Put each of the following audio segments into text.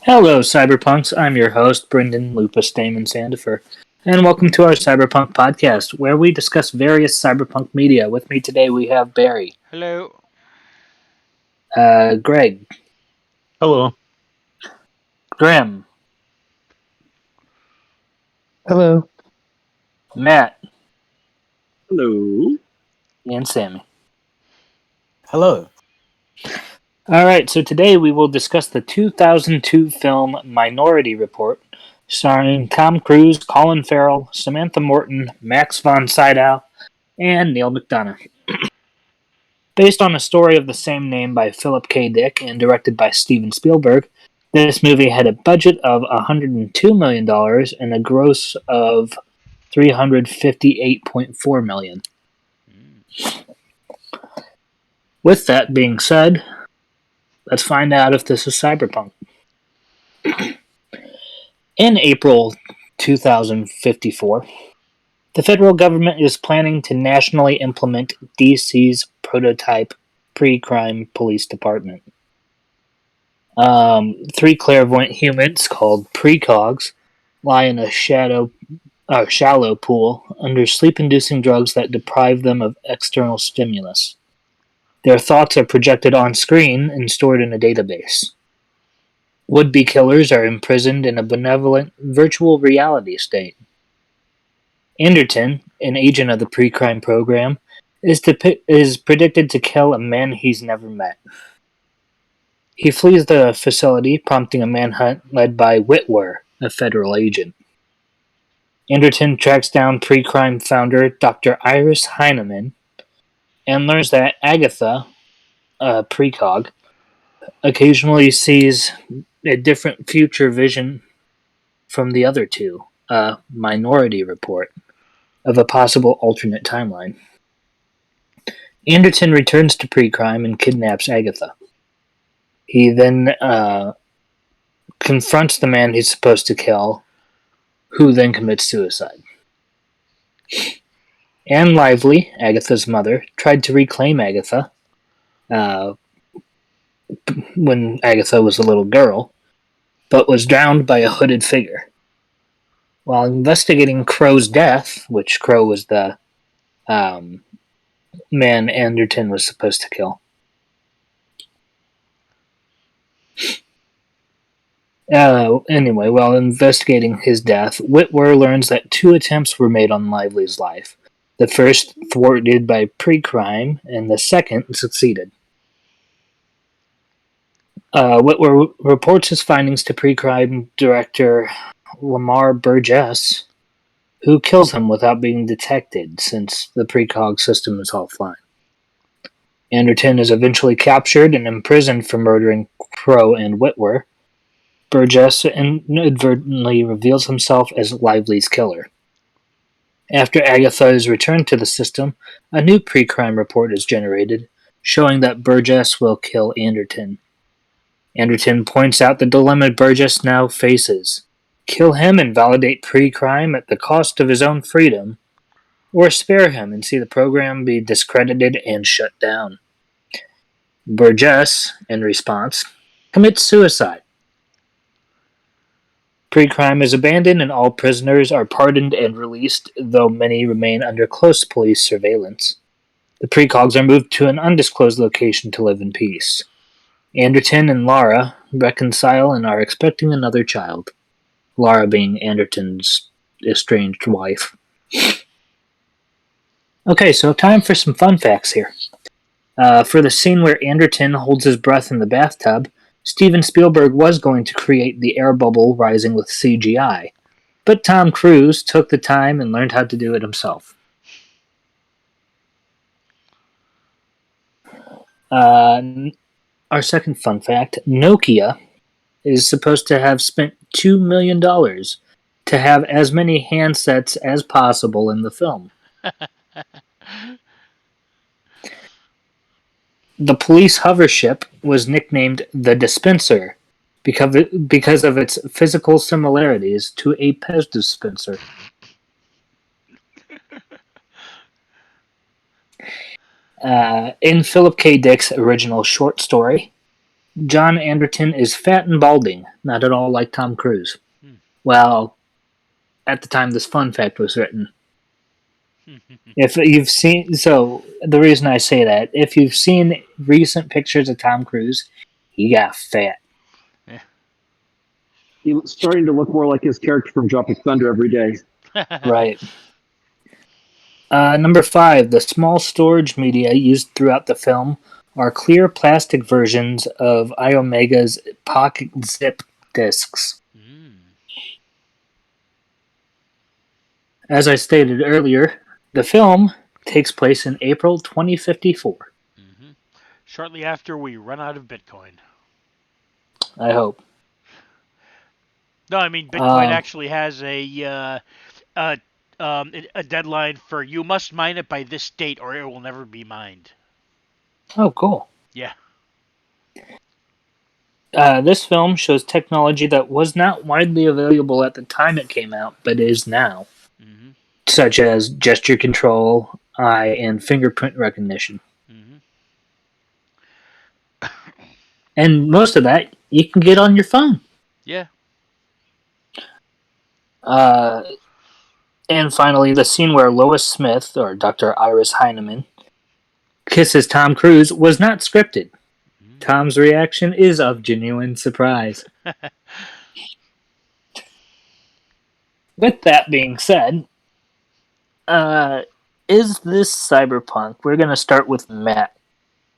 Hello, Cyberpunks. I'm your host, Brenden, Lupus Daemon Sandifer, and welcome to our Cyberpunk podcast, where we discuss various cyberpunk media. With me today, we have Barry, Hello. Greg, Hello. Grim, Hello. Matt, Hello. and Sammy. Hello. Alright, so today we will discuss the 2002 film Minority Report, starring Tom Cruise, Colin Farrell, Samantha Morton, Max von Sydow, and Neil McDonough. Based on a story of the same name by Philip K. Dick and directed by Steven Spielberg, this movie had a budget of $102 million and a gross of $358.4 million. With that being said, let's find out if this is cyberpunk. In April 2054, the federal government is planning to nationally implement DC's prototype pre-crime police department. Three clairvoyant humans called precogs lie in a shallow pool under sleep-inducing drugs that deprive them of external stimulus. Their thoughts are projected on screen and stored in a database. Would-be killers are imprisoned in a benevolent virtual reality state. Anderton, an agent of the pre-crime program, is predicted to kill a man he's never met. He flees the facility, prompting a manhunt led by Whitwer, a federal agent. Anderton tracks down pre-crime founder Dr. Iris Heinemann and learns that Agatha, a precog, occasionally sees a different future vision from the other two, a minority report of a possible alternate timeline. Anderton returns to pre-crime and kidnaps Agatha. He then confronts the man he's supposed to kill, who then commits suicide. Anne Lively, Agatha's mother, tried to reclaim Agatha when Agatha was a little girl, but was drowned by a hooded figure. While investigating Crow's death, which Crow was the man Anderton was supposed to kill, anyway, while investigating his death, Whitwer learns that two attempts were made on Lively's life. The first thwarted by pre-crime, and the second succeeded. Whitwer reports his findings to pre-crime director Lamar Burgess, who kills him without being detected since the precog system is offline. Anderton is eventually captured and imprisoned for murdering Crow and Whitwer. Burgess inadvertently reveals himself as Lively's killer. After Agatha is returned to the system, a new pre-crime report is generated, showing that Burgess will kill Anderton. Anderton points out the dilemma Burgess now faces: kill him and validate pre-crime at the cost of his own freedom, or spare him and see the program be discredited and shut down. Burgess, in response, commits suicide. Pre-crime is abandoned and all prisoners are pardoned and released, though many remain under close police surveillance. The precogs are moved to an undisclosed location to live in peace. Anderton and Lara reconcile and are expecting another child, Lara being Anderton's estranged wife. Okay, so time for some fun facts here. For the scene where Anderton holds his breath in the bathtub, Steven Spielberg was going to create the air bubble rising with CGI, but Tom Cruise took the time and learned how to do it himself. Our second fun fact, Nokia is supposed to have spent $2 million to have as many handsets as possible in the film. The police hover ship was nicknamed the Dispenser because of its physical similarities to a Pez dispenser. In Philip K. Dick's original short story, John Anderton is fat and balding, not at all like Tom Cruise. Well, at the time this fun fact was written. If you've seen, so the reason I say that, if you've seen recent pictures of Tom Cruise, he got fat. He's starting to look more like his character from Tropic Thunder every day. Right. Number 5, the small storage media used throughout the film are clear plastic versions of Iomega's pocket zip discs. As I stated earlier, the film takes place in April 2054. Shortly after we run out of Bitcoin. I hope. No, I mean Bitcoin actually has a deadline for you must mine it by this date or it will never be mined. Oh, cool. Yeah. This film shows technology that was not widely available at the time it came out, but is now, such as gesture control, eye, and fingerprint recognition. And most of that you can get on your phone. Yeah. And finally, the scene where Lois Smith, or Dr. Iris Heineman, kisses Tom Cruise was not scripted. Tom's reaction is of genuine surprise. With that being said, is this cyberpunk? We're going to start with Matt.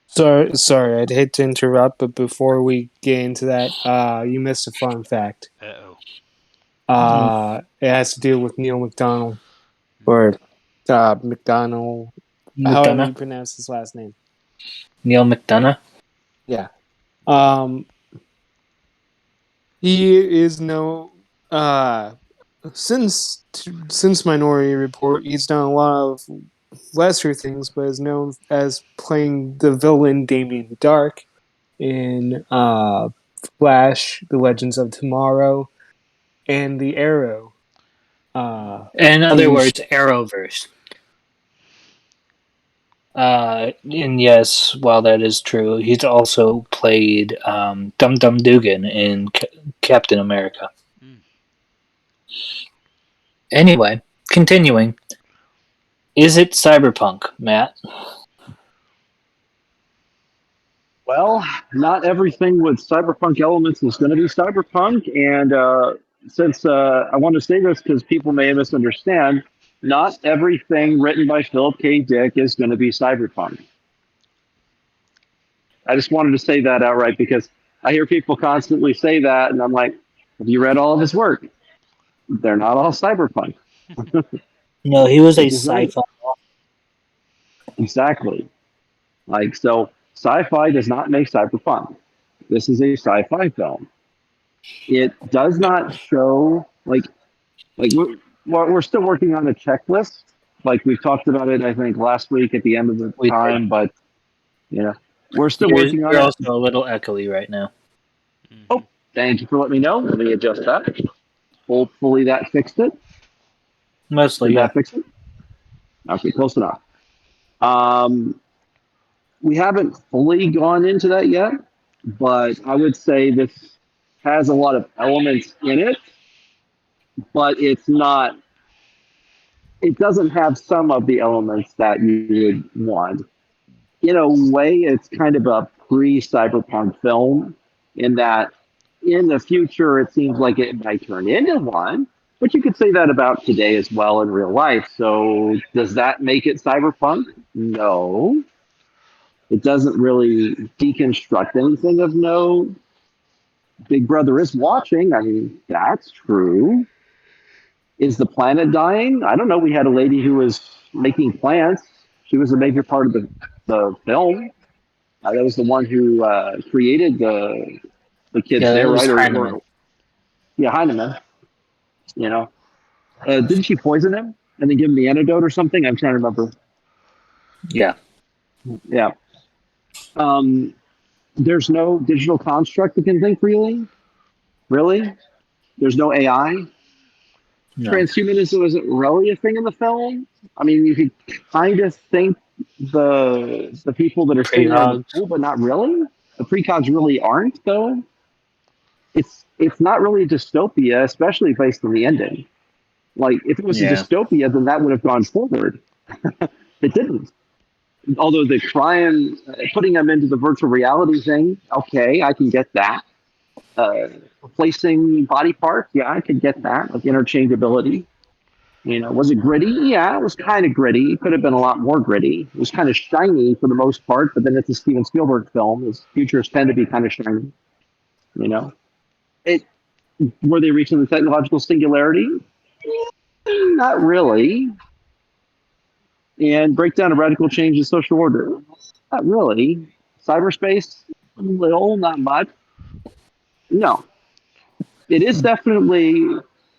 Sorry, I'd hate to interrupt, but before we get into that, you missed a fun fact. It has to do with Neil McDonald, or McDonald. However you pronounce his last name. Neil McDonough? Yeah. He is since Minority Report, he's done a lot of lesser things, but is known as playing the villain Damien Dark in Flash, The Legends of Tomorrow, and the Arrow. In other words, Arrowverse. And yes, while that is true, he's also played Dum Dum Dugan in Captain America. Anyway, continuing. Is it cyberpunk, Matt? Well, not everything with cyberpunk elements is going to be cyberpunk, and since I want to say this because people may misunderstand, not everything written by Philip K. Dick is going to be cyberpunk. I just wanted to say that outright because I hear people constantly say that, and I'm like, have you read all of his work? They're not all cyberpunk. No, he was a sci-fi. Exactly. Like, so sci-fi does not make cyberpunk. This is a sci-fi film. It does not show, like we're still working on a checklist. Like we've talked about it, I think, last week at the end of the time, but, you know, we're still working on it. You're also a little echoey right now. Oh, thank you for letting me know. Let me adjust that. Hopefully that fixed it. Mostly, Did that fix it? Okay, close enough. We haven't fully gone into that yet, but I would say this has a lot of elements in it, but it doesn't have some of the elements that you would want. In a way, it's kind of a pre-cyberpunk film in that in the future, it seems like it might turn into one, but you could say that about today as well in real life. So does that make it cyberpunk? No. It doesn't really deconstruct anything of note. Big Brother is watching. I mean, that's true. Is the planet dying? I don't know. We had a lady who was making plants. She was a major part of the film. That was the one who created the kids there, right? Heineman. Yeah, Heineman. You know, didn't she poison him and then give him the antidote or something? I'm trying to remember. Yeah. Yeah. There's no digital construct that can think freely. Really? There's no AI? No. Transhumanism isn't really a thing in the film. I mean, you could kind of think the people that are sitting there are cool, but not really. The precogs really aren't, though. It's not really a dystopia, especially based on the ending. Like, if it was a dystopia, then that would have gone forward. It didn't. Although the crime, putting them into the virtual reality thing, okay, I can get that. Replacing body parts, yeah, I could get that, like interchangeability. Was it gritty? Yeah, it was kind of gritty. It could have been a lot more gritty. It was kind of shiny for the most part, but then it's a Steven Spielberg film. His futures tend to be kind of shiny. It Were they reaching the technological singularity? Not really. And breakdown of radical change in social order? Not really. Cyberspace? A little, not much. No. It is definitely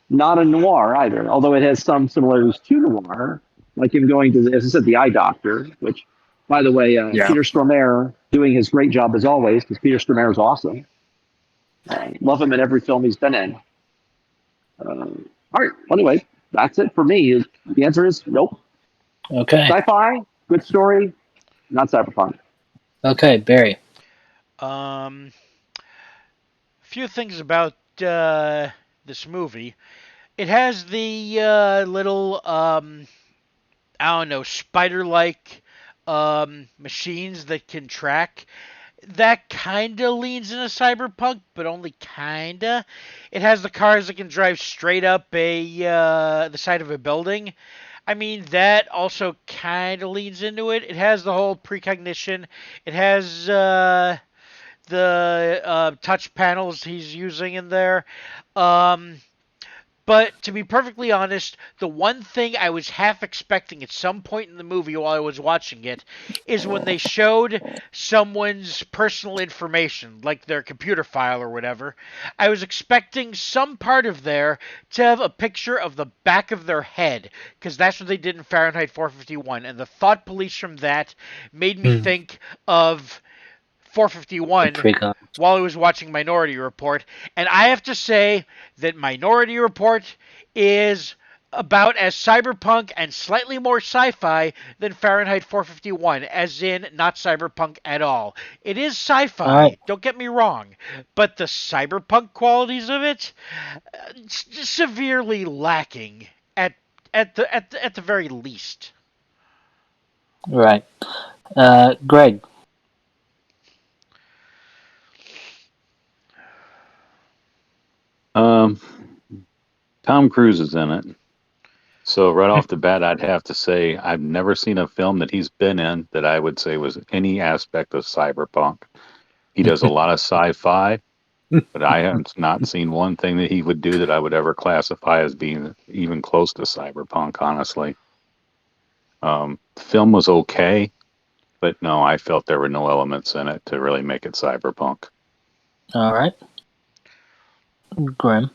not a noir either, although it has some similarities to noir, like him going to, as I said, the eye doctor, which, by the way, Peter Stormare doing his great job as always, because Peter Stormare is awesome. Love him in every film he's been in. All right. Anyway, that's it for me. The answer is nope. Okay. Sci-fi, good story, not cyberpunk. Okay, Barry. Few things about this movie. It has the little I don't know, spider-like machines that can track. That kinda leans into cyberpunk, but only kinda. It has the cars that can drive straight up the side of a building. I mean, that also kinda leans into it. It has the whole precognition. It has the touch panels he's using in there. But to be perfectly honest, the one thing I was half expecting at some point in the movie while I was watching it is when they showed someone's personal information, like their computer file or whatever, I was expecting some part of there to have a picture of the back of their head, because that's what they did in Fahrenheit 451, and the thought police from that made me think of 451 while I was watching Minority Report, and I have to say that Minority Report is about as cyberpunk and slightly more sci-fi than Fahrenheit 451, as in not cyberpunk at all. It is sci-fi, don't get me wrong, but the cyberpunk qualities of it severely lacking at the very least. Right. Greg. Tom Cruise is in it. So right off the bat, I'd have to say I've never seen a film that he's been in that I would say was any aspect of cyberpunk. He does a lot of sci-fi, but I have not seen one thing that he would do that I would ever classify as being even close to cyberpunk, honestly. The film was okay, but no, I felt there were no elements in it to really make it cyberpunk. All right. Grim.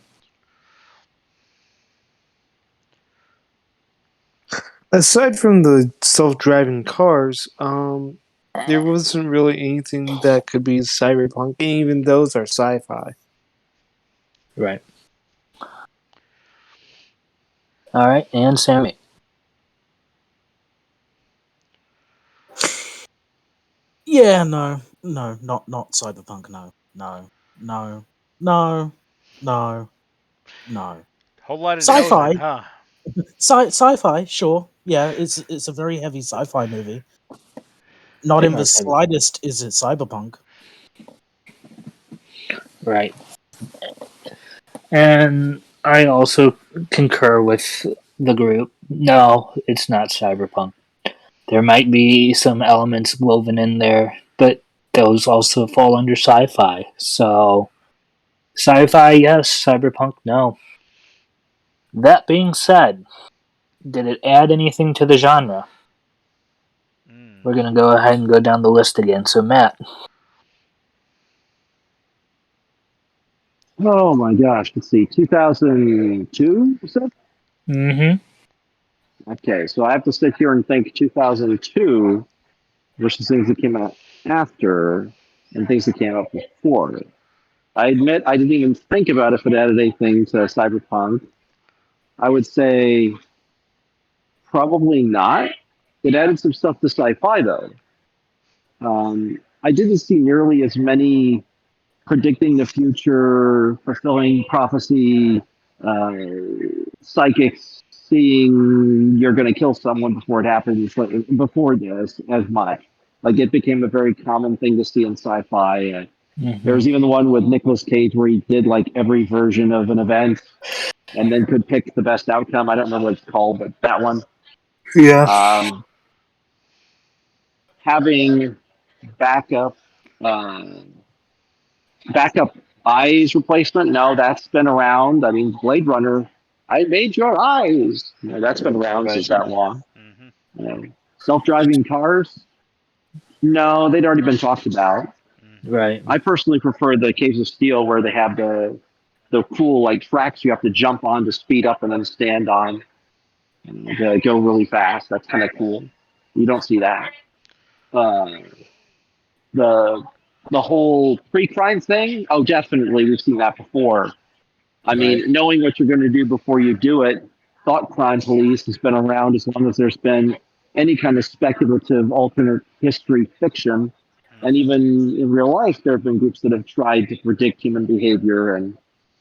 Aside from the self-driving cars, there wasn't really anything that could be cyberpunk, and even those are sci-fi. Right. All right, and Sammy. Yeah, no, not cyberpunk. No. Whole lot of Sci-fi. no's, huh? Sci-fi, sure. Yeah, it's a very heavy sci-fi movie. Not in the slightest is it cyberpunk. Right. And I also concur with the group. No, it's not cyberpunk. There might be some elements woven in there, but those also fall under sci-fi. So, sci-fi, yes. Cyberpunk, no. That being said, did it add anything to the genre? We're going to go ahead and go down the list again. So, Matt. Oh my gosh, let's see, 2002, you said? Mm-hmm. Okay, so I have to sit here and think 2002 versus things that came out after and things that came out before. I admit I didn't even think about if it added anything to Cyberpunk. I would say probably not. It added some stuff to sci-fi though. I didn't see nearly as many predicting the future, fulfilling prophecy, uh, psychics seeing you're going to kill someone before it happens, before this, as much. Like it became a very common thing to see in sci-fi. There was even the one with Nicolas Cage where he did like every version of an event and then could pick the best outcome. I don't remember what it's called, but that one. Yeah. Having backup uh, backup eyes replacement. No, that's been around. I mean, Blade Runner. I made your eyes. No, that's been around since that long. Mm-hmm. Self-driving cars. No, they'd already been talked about. Mm-hmm. Right. I personally prefer the Caves of Steel where they have the cool like tracks you have to jump on to speed up and then stand on and go really fast. That's kind of cool. You don't see that. Uh, the the whole pre-crime thing. Oh, definitely, we've seen that before. I mean, Right. knowing what you're going to do before you do it. Thought crime police has been around as long as there's been any kind of speculative alternate history fiction. And Mm-hmm. even in real life, there have been groups that have tried to predict human behavior and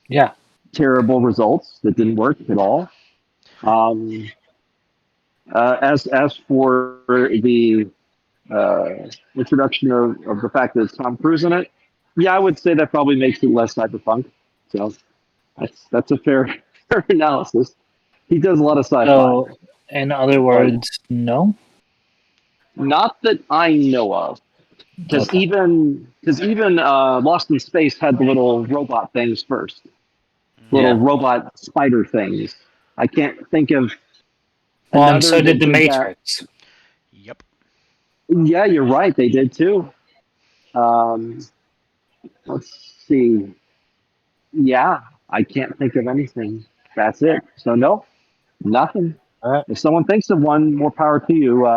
Yeah. terrible results that didn't work at all. Um, as for the introduction of the fact that it's Tom Cruise in it, yeah, I would say that probably makes it less cyberpunk. So that's a fair fair analysis. He does a lot of sci-fi, So, in other but words, no. not that I know of. Because Okay. even Lost in Space had the little robot things first, little Yeah. robot spider things. I can't think of Well, and another so did that the did that. Matrix. Yep. Yeah, you're right. They did too. Um, let's see. Yeah, I can't think of anything. That's it. So no, nothing. All right. If someone thinks of one, more power to you.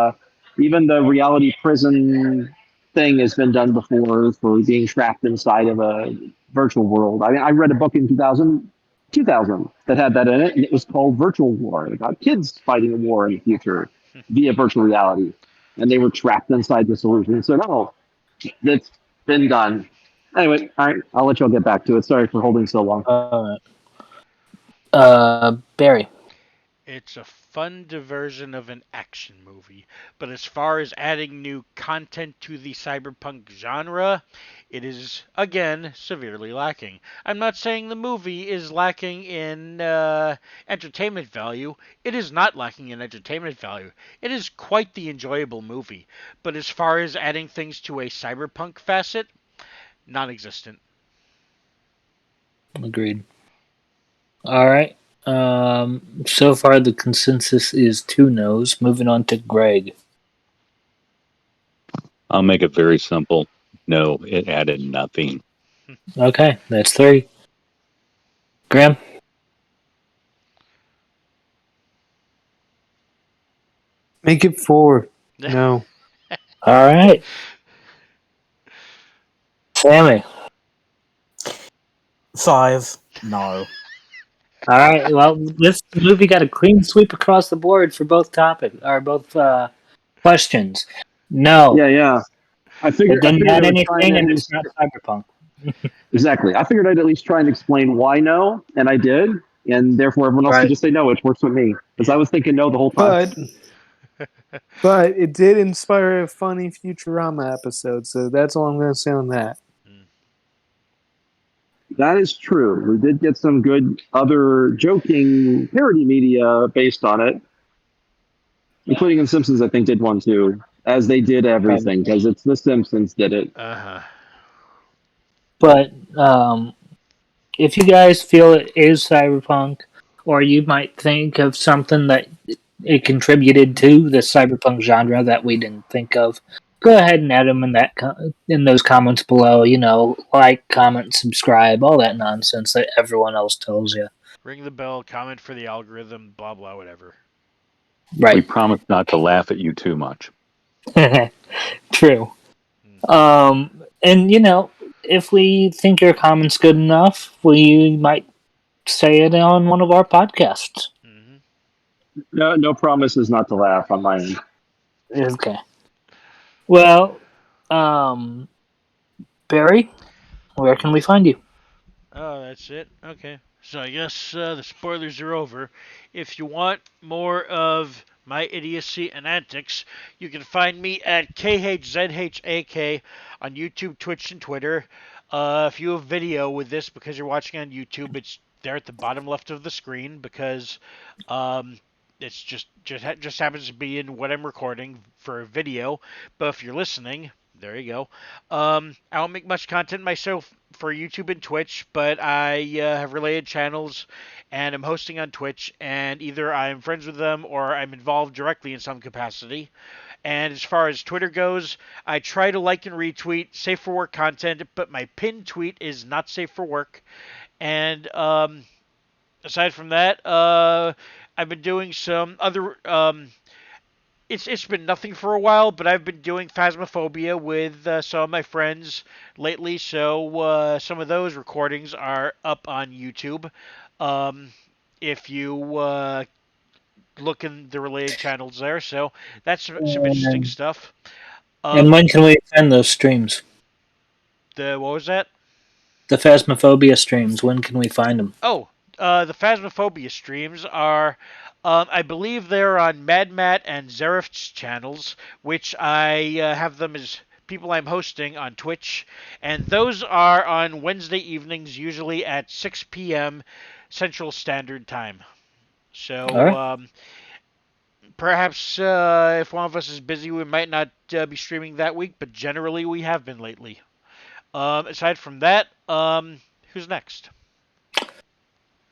Even the reality prison thing has been done before for being trapped inside of a virtual world. I mean, I read a book in 2000 that had that in it, and it was called Virtual War, about kids fighting a war in the future via virtual reality. And they were trapped inside this illusion. So, no, that's been done. Anyway, all right, I'll let y'all get back to it. Sorry for holding so long. All right. Barry. It's a fun diversion of an action movie, but as far as adding new content to the cyberpunk genre, it is, again, severely lacking. I'm not saying the movie is lacking in entertainment value. It is not lacking in entertainment value. It is quite the enjoyable movie, but as far as adding things to a cyberpunk facet, non existent. Agreed. All right. So far the consensus is 2 no's. Moving on to Greg. I'll make it very simple. No, it added nothing. Okay, that's 3. Graham. Make it 4. No. All right. Sammy. 5. No. All right. Well, this movie got a clean sweep across the board for both topics or both questions. No, Yeah. I it figured. I didn't figured add I would try and anything, at and it's least not cyberpunk. exactly. I figured I'd at least try and explain why no, and I did, and therefore everyone else could Right. just say no, which works with me because I was thinking no the whole time. But it did inspire a funny Futurama episode, so that's all I'm going to say on that. That is true. We did get some good other joking parody media based on it, including The Simpsons. I think did one too, as they did everything because it's The Simpsons did it. Uh-huh. But if you guys feel it is cyberpunk, or you might think of something that it contributed to the cyberpunk genre that we didn't think of, go ahead and add them in those comments below. Like, comment, subscribe, all that nonsense that everyone else tells you. Ring the bell, comment for the algorithm, blah, blah, whatever. We Right. promise not to laugh at you too much. True. And if we think your comment's good enough, we might say it on one of our podcasts. Mm-hmm. No promises not to laugh on my end. Okay. Well, Barry, where can we find you? Oh, that's it? Okay. So I guess the spoilers are over. If you want more of my idiocy and antics, you can find me at KHZHAK on YouTube, Twitch, and Twitter. If you have video with this because you're watching on YouTube, it's there at the bottom left of the screen because um, it's just happens to be in what I'm recording for a video. But if you're listening, there you go. I don't make much content myself for YouTube and Twitch, but I have related channels and I'm hosting on Twitch, and either I'm friends with them or I'm involved directly in some capacity. And as far as Twitter goes, I try to like and retweet safe for work content, but my pinned tweet is not safe for work. And aside from that, I've been doing some other it's been nothing for a while, but I've been doing Phasmophobia with some of my friends lately, so some of those recordings are up on YouTube. Um, if you look in the related channels there, so that's some interesting And, stuff. and Um, when can we find those streams? the what was that? The Phasmophobia streams, when can we find them? Oh, the Phasmophobia streams are, I believe they're on Mad Matt and Zerift's channels, which I have them as people I'm hosting on Twitch, and those are on Wednesday evenings, usually at 6 p.m. Central Standard Time. All So right. perhaps if one of us is busy, we might not be streaming that week, but generally we have been lately. Aside from that, who's next?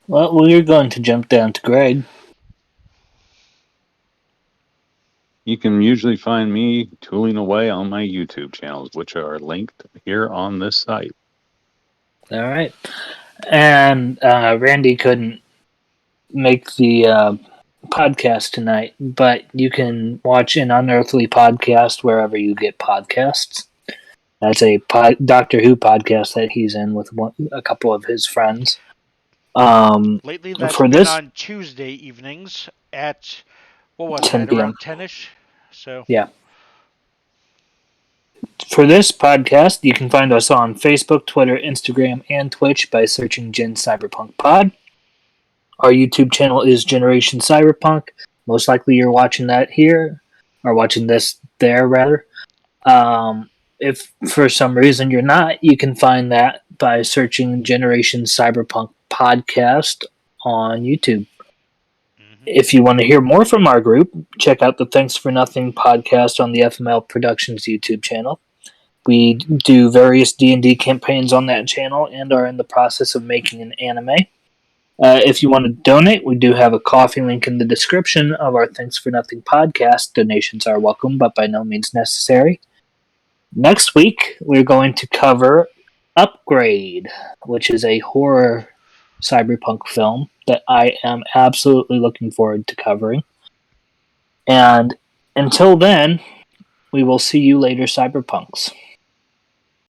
Well, we're going to jump down to Greg. You can usually find me tooling away on my YouTube channels, which are linked here on this site. All right. And Randy couldn't make the podcast tonight, but you can watch an Unearthly podcast wherever you get podcasts. That's a Doctor Who podcast that he's in with a couple of his friends. Lately, that's For been this on Tuesday evenings at, what was 10 that, p.m. around 10ish? So, Yeah. For this podcast, you can find us on Facebook, Twitter, Instagram, and Twitch by searching Gen Cyberpunk Pod. Our YouTube channel is Generation Cyberpunk. Most likely you're watching that here, or watching this there, rather. If for some reason you're not, you can find that by searching Generation Cyberpunk Podcast on YouTube. If you want to hear more from our group, check out the Thanks for Nothing podcast on the FML Productions YouTube channel. We do various D&D campaigns on that channel and are in the process of making an anime. If you want to donate, we do have a coffee link in the description of our Thanks for Nothing podcast. Donations are welcome, but by no means necessary. Next week, we're going to cover Upgrade, which is a horror cyberpunk film that I am absolutely looking forward to covering. And until then, we will see you later, cyberpunks.